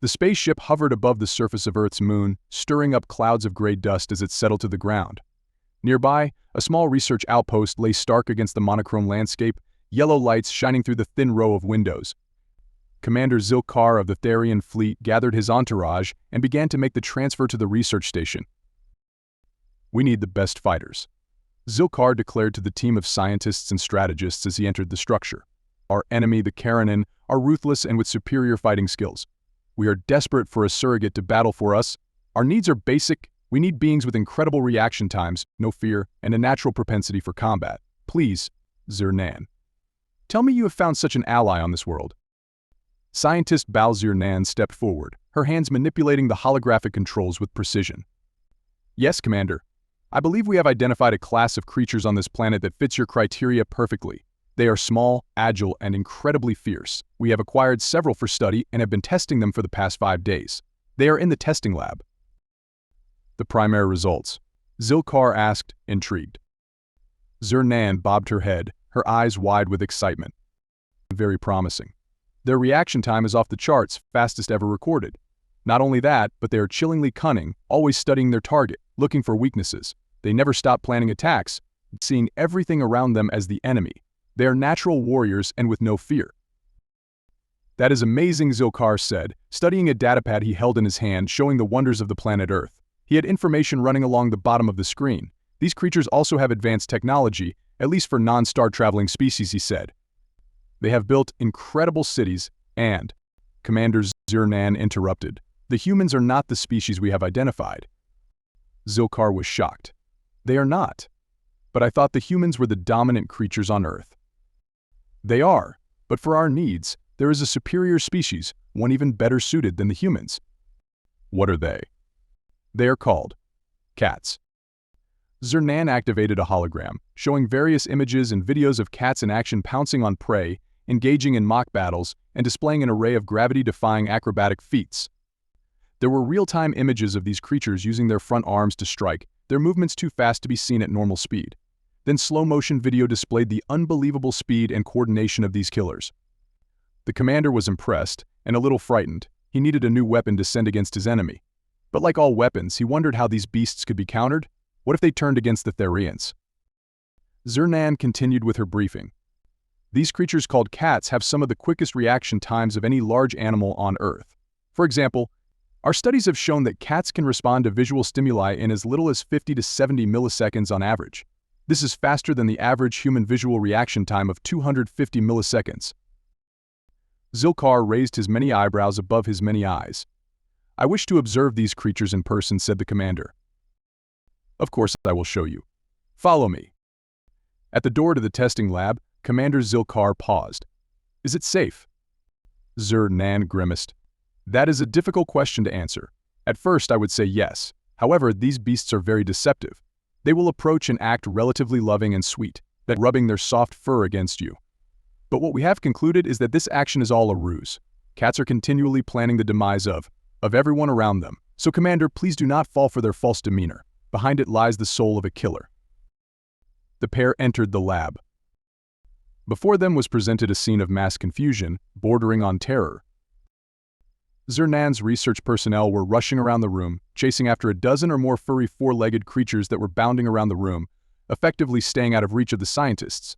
The spaceship hovered above the surface of Earth's moon, stirring up clouds of gray dust as it settled to the ground. Nearby, a small research outpost lay stark against the monochrome landscape, yellow lights shining through the thin row of windows. Commander Zil'kar of the Therian fleet gathered his entourage and began to make the transfer to the research station. "We need the best fighters," Zil'kar declared to the team of scientists and strategists as he entered the structure. "Our enemy, the Karanin, are ruthless and with superior fighting skills. We are desperate for a surrogate to battle for us. Our needs are basic. We need beings with incredible reaction times, no fear, and a natural propensity for combat. Please, Zirnan. Tell me you have found such an ally on this world." Scientist Bal Zirnan stepped forward, her hands manipulating the holographic controls with precision. "Yes, Commander. I believe we have identified a class of creatures on this planet that fits your criteria perfectly. They are small, agile, and incredibly fierce. We have acquired several for study and have been testing them for the past 5 days. They are in the testing lab." "The primary results?" Zil'kar asked, intrigued. Zirnan bobbed her head, her eyes wide with excitement. "Very promising. Their reaction time is off the charts, fastest ever recorded. Not only that, but they are chillingly cunning, always studying their target, looking for weaknesses. They never stop planning attacks, seeing everything around them as the enemy. They are natural warriors and with no fear." "That is amazing," Zil'kar said, studying a datapad he held in his hand showing the wonders of the planet Earth. He had information running along the bottom of the screen. "These creatures also have advanced technology, at least for non-star traveling species," he said. "They have built incredible cities and—" Commander Zirnan interrupted. "The humans are not the species we have identified." Zil'kar was shocked. "They are not. But I thought the humans were the dominant creatures on Earth." "They are, but for our needs, there is a superior species, one even better suited than the humans." "What are they?" "They are called cats." Zirnan activated a hologram, showing various images and videos of cats in action pouncing on prey, engaging in mock battles, and displaying an array of gravity-defying acrobatic feats. There were real-time images of these creatures using their front arms to strike, their movements too fast to be seen at normal speed. Then slow-motion video displayed the unbelievable speed and coordination of these killers. The commander was impressed, and a little frightened. He needed a new weapon to send against his enemy. But like all weapons, he wondered how these beasts could be countered. What if they turned against the Therians? Zirnan continued with her briefing. "These creatures called cats have some of the quickest reaction times of any large animal on Earth. For example, our studies have shown that cats can respond to visual stimuli in as little as 50 to 70 milliseconds on average. This is faster than the average human visual reaction time of 250 milliseconds. Zil'kar raised his many eyebrows above his many eyes. "I wish to observe these creatures in person," said the commander. "Of course I will show you. Follow me." At the door to the testing lab, Commander Zil'kar paused. "Is it safe?" Zirnan grimaced. "That is a difficult question to answer. At first I would say yes. However, these beasts are very deceptive. They will approach and act relatively loving and sweet, that rubbing their soft fur against you. But what we have concluded is that this action is all a ruse. Cats are continually planning the demise of everyone around them. So Commander, please do not fall for their false demeanor. Behind it lies the soul of a killer." The pair entered the lab. Before them was presented a scene of mass confusion, bordering on terror. Zirnan's research personnel were rushing around the room, chasing after a dozen or more furry four-legged creatures that were bounding around the room, effectively staying out of reach of the scientists.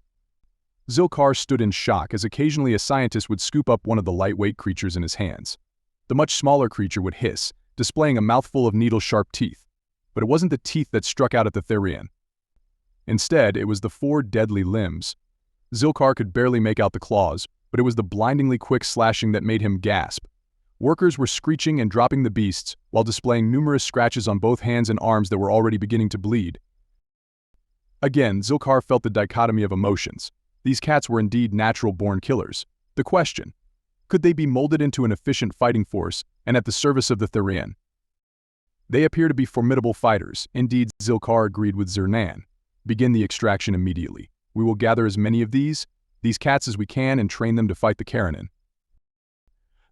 Zil'kar stood in shock as occasionally a scientist would scoop up one of the lightweight creatures in his hands. The much smaller creature would hiss, displaying a mouthful of needle-sharp teeth. But it wasn't the teeth that struck out at the Therian. Instead, it was the 4 deadly limbs. Zil'kar could barely make out the claws, but it was the blindingly quick slashing that made him gasp. Workers were screeching and dropping the beasts, while displaying numerous scratches on both hands and arms that were already beginning to bleed. Again, Zil'kar felt the dichotomy of emotions. These cats were indeed natural-born killers. The question: could they be molded into an efficient fighting force and at the service of the Therian? "They appear to be formidable fighters." Indeed, Zil'kar agreed with Zirnan. "Begin the extraction immediately. We will gather as many of these cats as we can and train them to fight the Karanin."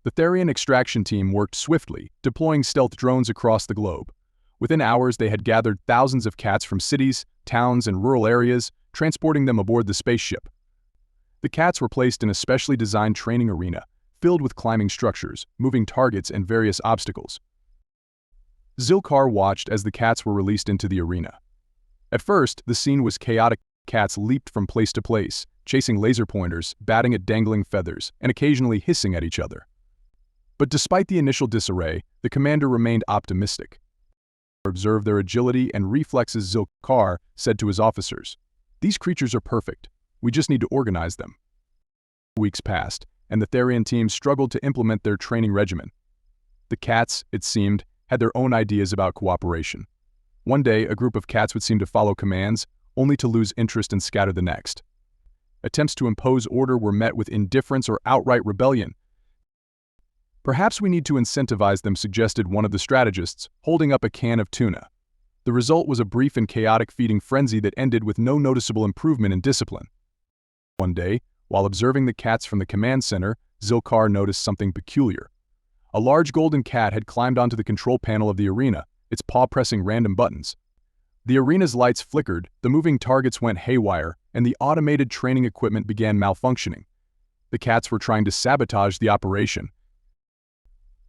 The Therian extraction team worked swiftly, deploying stealth drones across the globe. Within hours, they had gathered thousands of cats from cities, towns, and rural areas, transporting them aboard the spaceship. The cats were placed in a specially designed training arena, filled with climbing structures, moving targets, and various obstacles. Zil'kar watched as the cats were released into the arena. At first, the scene was chaotic. Cats leaped from place to place, chasing laser pointers, batting at dangling feathers, and occasionally hissing at each other. But despite the initial disarray, the commander remained optimistic. Observe their agility and reflexes. Zil'kar said to his officers, "These creatures are perfect. We just need to organize them." Weeks passed, and the Therian team struggled to implement their training regimen. The cats, it seemed, had their own ideas about cooperation. One day, a group of cats would seem to follow commands, only to lose interest and scatter the next. Attempts to impose order were met with indifference or outright rebellion. "Perhaps we need to incentivize them," suggested one of the strategists, holding up a can of tuna. The result was a brief and chaotic feeding frenzy that ended with no noticeable improvement in discipline. One day, while observing the cats from the command center, Zil'kar noticed something peculiar. A large golden cat had climbed onto the control panel of the arena, its paw pressing random buttons. The arena's lights flickered, the moving targets went haywire, and the automated training equipment began malfunctioning. The cats were trying to sabotage the operation.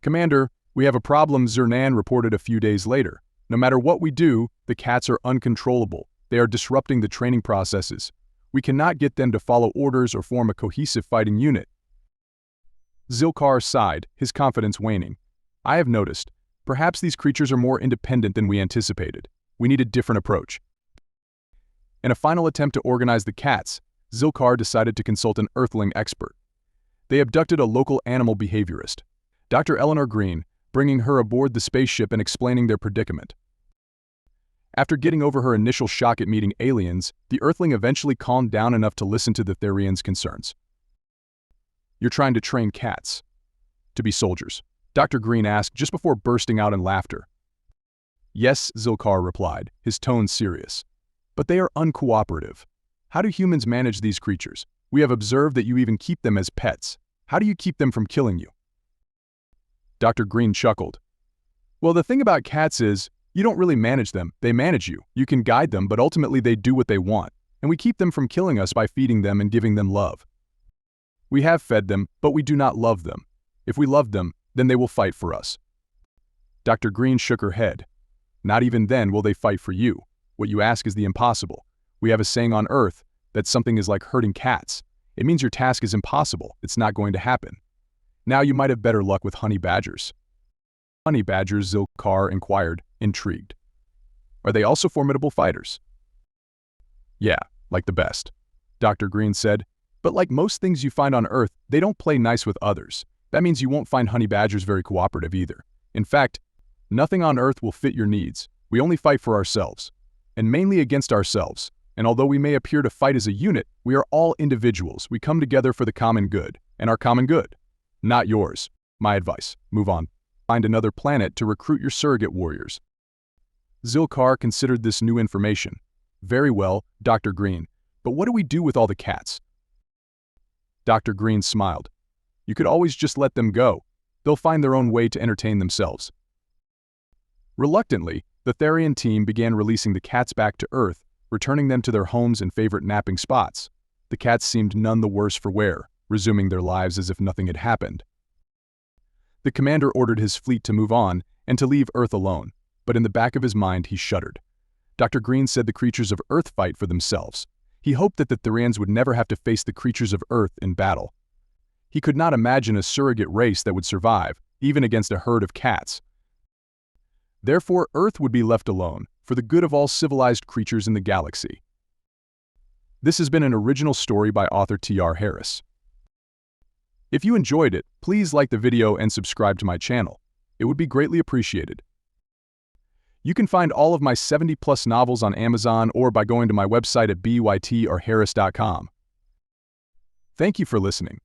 "Commander, we have a problem," Zernan reported a few days later. "No matter what we do, the cats are uncontrollable. They are disrupting the training processes. We cannot get them to follow orders or form a cohesive fighting unit." Zil'kar sighed, his confidence waning. "I have noticed. Perhaps these creatures are more independent than we anticipated. We need a different approach." In a final attempt to organize the cats, Zil'kar decided to consult an Earthling expert. They abducted a local animal behaviorist, Dr. Eleanor Green, bringing her aboard the spaceship and explaining their predicament. After getting over her initial shock at meeting aliens, the Earthling eventually calmed down enough to listen to the Therians' concerns. "You're trying to train cats to be soldiers?" Dr. Green asked just before bursting out in laughter. "Yes," Zil'kar replied, his tone serious. "But they are uncooperative. How do humans manage these creatures? We have observed that you even keep them as pets. How do you keep them from killing you?" Dr. Green chuckled. "Well, the thing about cats is, you don't really manage them, they manage you. You can guide them, but ultimately they do what they want, and we keep them from killing us by feeding them and giving them love. We have fed them, but we do not love them. If we loved them, then they will fight for us." Dr. Green shook her head. "Not even then will they fight for you. What you ask is the impossible. We have a saying on Earth that something is like herding cats. It means your task is impossible. It's not going to happen. Now you might have better luck with honey badgers." "Honey badgers?" Zil'kar inquired, intrigued. "Are they also formidable fighters?" "Yeah, like the best," Dr. Green said. "But like most things you find on Earth, they don't play nice with others. That means you won't find honey badgers very cooperative either. In fact, nothing on Earth will fit your needs. We only fight for ourselves, and mainly against ourselves. And although we may appear to fight as a unit, we are all individuals. We come together for the common good, and our common good. Not yours. My advice, move on. Find another planet to recruit your surrogate warriors." Zil'kar considered this new information. "Very well, Dr. Green, but what do we do with all the cats?" Dr. Green smiled. "You could always just let them go. They'll find their own way to entertain themselves." Reluctantly, the Therian team began releasing the cats back to Earth, returning them to their homes and favorite napping spots. The cats seemed none the worse for wear, resuming their lives as if nothing had happened. The commander ordered his fleet to move on and to leave Earth alone, but in the back of his mind he shuddered. Dr. Green said the creatures of Earth fight for themselves. He hoped that the Therians would never have to face the creatures of Earth in battle. He could not imagine a surrogate race that would survive, even against a herd of cats. Therefore, Earth would be left alone, for the good of all civilized creatures in the galaxy. This has been an original story by author T.R. Harris. If you enjoyed it, please like the video and subscribe to my channel. It would be greatly appreciated. You can find all of my 70+ novels on Amazon or by going to my website at bytorharris.com. Thank you for listening.